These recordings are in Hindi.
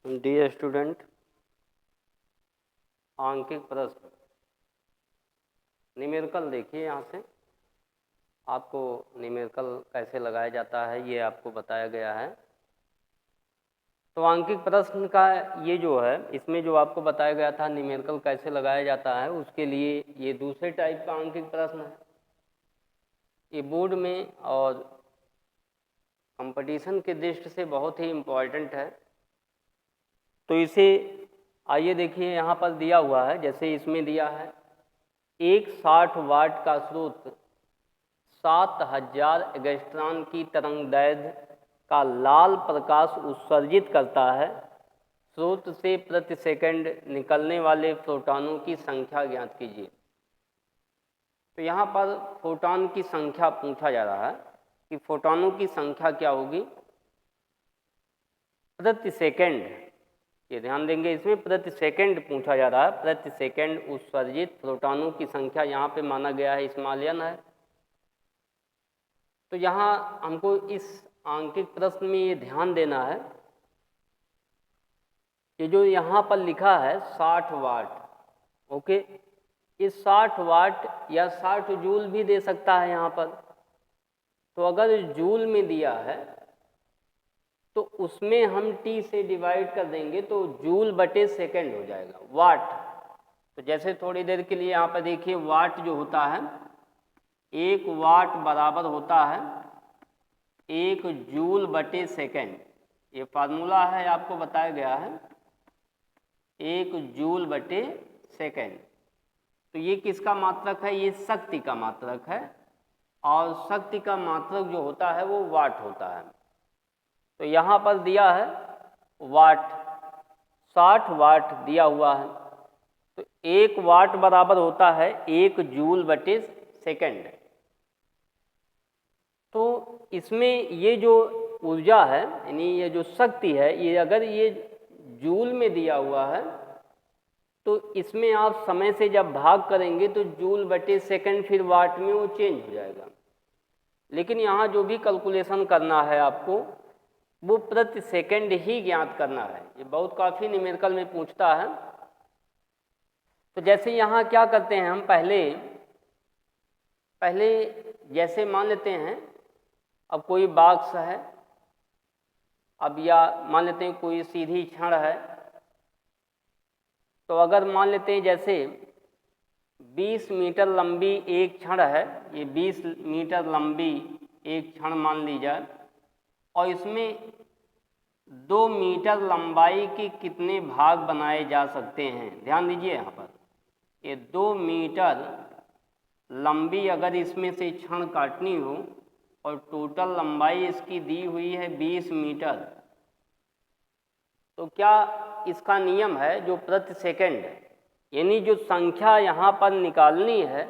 डियर स्टूडेंट, आंकिक प्रश्न न्यूमेरिकल देखिए। यहाँ से आपको न्यूमेरिकल कैसे लगाया जाता है ये आपको बताया गया है। तो आंकिक प्रश्न का ये जो है, इसमें जो आपको बताया गया था न्यूमेरिकल कैसे लगाया जाता है, उसके लिए ये दूसरे टाइप का आंकिक प्रश्न है। ये बोर्ड में और कंपटीशन के दृष्टि से बहुत ही इम्पॉर्टेंट है। तो इसे आइए देखिए, यहाँ पर दिया हुआ है, जैसे इसमें दिया है एक 60 वाट का स्रोत 7000 एंगस्ट्रॉन की तरंगदैर्घ्य का लाल प्रकाश उत्सर्जित करता है। स्रोत से प्रति सेकंड निकलने वाले फोटॉनों की संख्या ज्ञात कीजिए। तो यहाँ पर फोटॉन की संख्या पूछा जा रहा है कि फोटॉनों की संख्या क्या होगी प्रति सेकंड। ये ध्यान देंगे, इसमें प्रति सेकंड पूछा जा रहा है। प्रति सेकंड उत्सर्जित फोटॉनों की संख्या यहाँ पे माना गया है स्मॉल है। तो यहाँ हमको इस आंकिक प्रश्न में ये ध्यान देना है कि जो यहाँ पर लिखा है 60 वाट, ओके, इस 60 वाट या 60 जूल भी दे सकता है यहाँ पर। तो अगर जूल में दिया है तो उसमें हम टी से डिवाइड कर देंगे तो जूल बटे सेकंड हो जाएगा। वाट, तो जैसे थोड़ी देर के लिए यहाँ पर देखिए, वाट जो होता है, 1 वाट बराबर होता है 1 जूल बटे सेकंड। ये फार्मूला है, आपको बताया गया है 1 जूल बटे सेकंड। तो ये किसका मात्रक है? ये शक्ति का मात्रक है, और शक्ति का मात्रक जो होता है वो वाट होता है। तो यहाँ पर दिया है वाट, 60 वाट दिया हुआ है। तो 1 वाट बराबर होता है 1 जूल बटे सेकंड। तो इसमें ये जो ऊर्जा है, यानी ये जो शक्ति है, ये अगर ये जूल में दिया हुआ है तो इसमें आप समय से जब भाग करेंगे तो जूल बटे सेकंड फिर वाट में वो चेंज हो जाएगा। लेकिन यहाँ जो भी कैलकुलेशन करना है आपको, वो प्रति सेकंड ही ज्ञात करना है। ये बहुत काफ़ी न्यूमेरिकल में पूछता है। तो जैसे यहाँ क्या करते हैं हम, पहले जैसे मान लेते हैं, अब कोई बॉक्स है, अब या मान लेते हैं कोई सीधी छड़ है। तो अगर मान लेते हैं जैसे 20 मीटर लंबी एक छड़ है, ये 20 मीटर लंबी एक छड़ मान ली जाए, और इसमें 2 मीटर लंबाई के कितने भाग बनाए जा सकते हैं? ध्यान दीजिए यहाँ पर, ये 2 मीटर लंबी अगर इसमें से छड़ काटनी हो और टोटल लंबाई इसकी दी हुई है 20 मीटर, तो क्या इसका नियम है जो प्रति सेकंड, यानी जो संख्या यहाँ पर निकालनी है,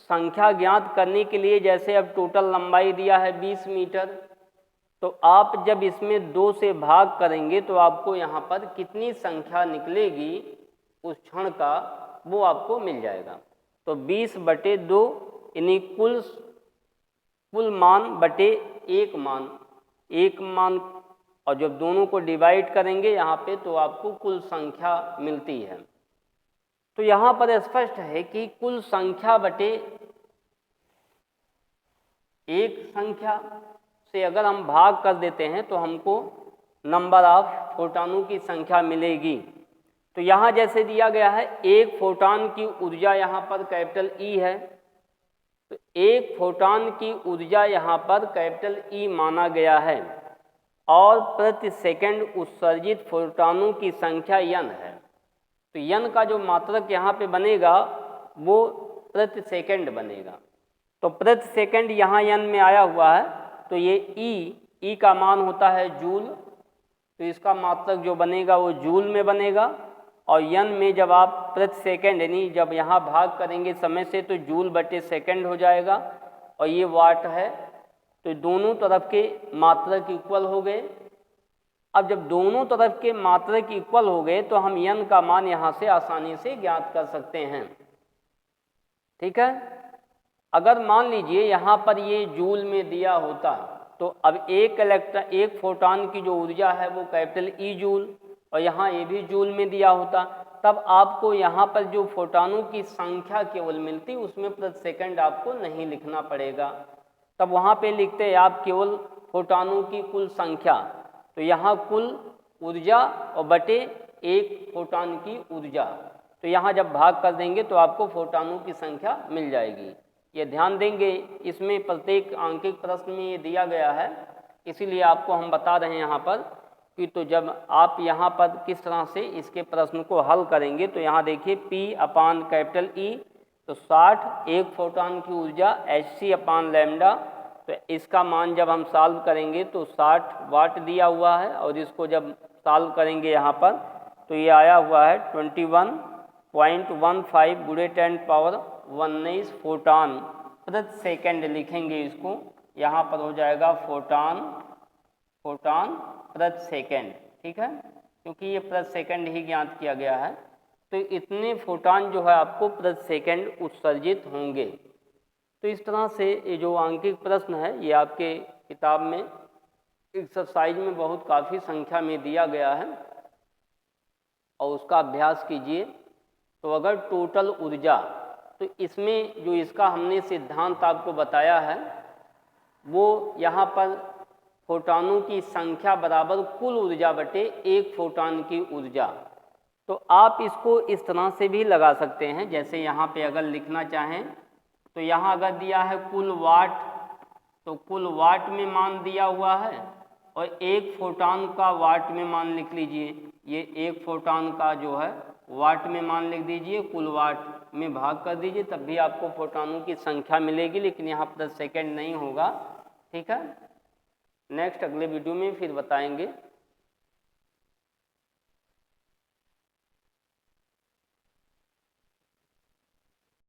संख्या ज्ञात करने के लिए, जैसे अब टोटल लंबाई दिया है 20 मीटर, तो आप जब इसमें 2 से भाग करेंगे तो आपको यहाँ पर कितनी संख्या निकलेगी उस क्षण का, वो आपको मिल जाएगा। तो 20 बटे 2 यानी कुल मान बटे एक मान, और जब दोनों को डिवाइड करेंगे यहाँ पे तो आपको कुल संख्या मिलती है। तो यहाँ पर स्पष्ट है कि कुल संख्या बटे एक संख्या से अगर हम भाग कर देते हैं तो हमको नंबर ऑफ फोटॉनों की संख्या मिलेगी। तो यहाँ जैसे दिया गया है, एक फोटॉन की ऊर्जा यहाँ पर कैपिटल ई है, तो एक फोटॉन की ऊर्जा यहाँ पर कैपिटल ई माना गया है, और प्रति सेकंड उत्सर्जित फोटॉनों की संख्या n है। तो n का जो मात्रक यहाँ पे बनेगा वो प्रति सेकंड बनेगा। तो प्रति सेकंड यहाँ n में आया हुआ है, तो ये e का मान होता है जूल, तो इसका मात्रक जो बनेगा वो जूल में बनेगा। और n में जब आप प्रति सेकंड, यानी जब यहाँ भाग करेंगे समय से, तो जूल बटे सेकंड हो जाएगा, और ये वाट है। तो दोनों तरफ के मात्रक इक्वल हो गए। अब जब दोनों तरफ के मात्रक इक्वल हो गए तो हम n का मान यहाँ से आसानी से ज्ञात कर सकते हैं। ठीक है, अगर मान लीजिए यहाँ पर ये जूल में दिया होता, तो अब एक फोटॉन की जो ऊर्जा है वो कैपिटल ई जूल, और यहाँ ये भी जूल में दिया होता, तब आपको यहाँ पर जो फोटानों की संख्या केवल मिलती, उसमें प्रति सेकंड आपको नहीं लिखना पड़ेगा। तब वहाँ पे लिखते हैं आप केवल फोटानों की कुल संख्या, तो यहाँ कुल ऊर्जा और बटे एक फोटान की ऊर्जा, तो यहाँ जब भाग कर देंगे तो आपको फोटानों की संख्या मिल जाएगी। ये ध्यान देंगे, इसमें प्रत्येक आंकिक प्रश्न में ये दिया गया है, इसीलिए आपको हम बता रहे हैं यहाँ पर कि तो जब आप यहाँ पर किस तरह से इसके प्रश्न को हल करेंगे, तो यहाँ देखिए P/E, तो 60 एक फोटान की ऊर्जा hc/λ, तो इसका मान जब हम सॉल्व करेंगे तो 60 वाट दिया हुआ है, और इसको जब सॉल्व करेंगे यहाँ पर तो ये आया हुआ है 21.15 × 10⁻19 फोटान प्रति सेकंड लिखेंगे इसको, यहाँ पर हो जाएगा फोटान प्रति सेकंड, ठीक है, क्योंकि ये प्रति सेकंड ही ज्ञात किया गया है। तो इतने फोटान जो है आपको प्रति सेकंड उत्सर्जित होंगे। तो इस तरह से ये जो आंकिक प्रश्न है ये आपके किताब में एक्सरसाइज में बहुत काफ़ी संख्या में दिया गया है, और उसका अभ्यास कीजिए। तो अगर टोटल ऊर्जा, तो इसमें जो इसका हमने सिद्धांत आपको बताया है वो यहाँ पर फोटानों की संख्या बराबर कुल ऊर्जा बटे एक फोटान की ऊर्जा। तो आप इसको इस तरह से भी लगा सकते हैं, जैसे यहाँ पे अगर लिखना चाहें तो यहाँ अगर दिया है कुल वाट, तो कुल वाट में मान दिया हुआ है, और एक फोटान का वाट में मान लिख लीजिए। ये एक फोटान का जो है वाट में मान लिख दीजिए, कुल वाट में भाग कर दीजिए, तब भी आपको फोटानों की संख्या मिलेगी, लेकिन यहाँ प्रति सेकंड नहीं होगा, ठीक है। नेक्स्ट अगले वीडियो में फिर बताएंगे।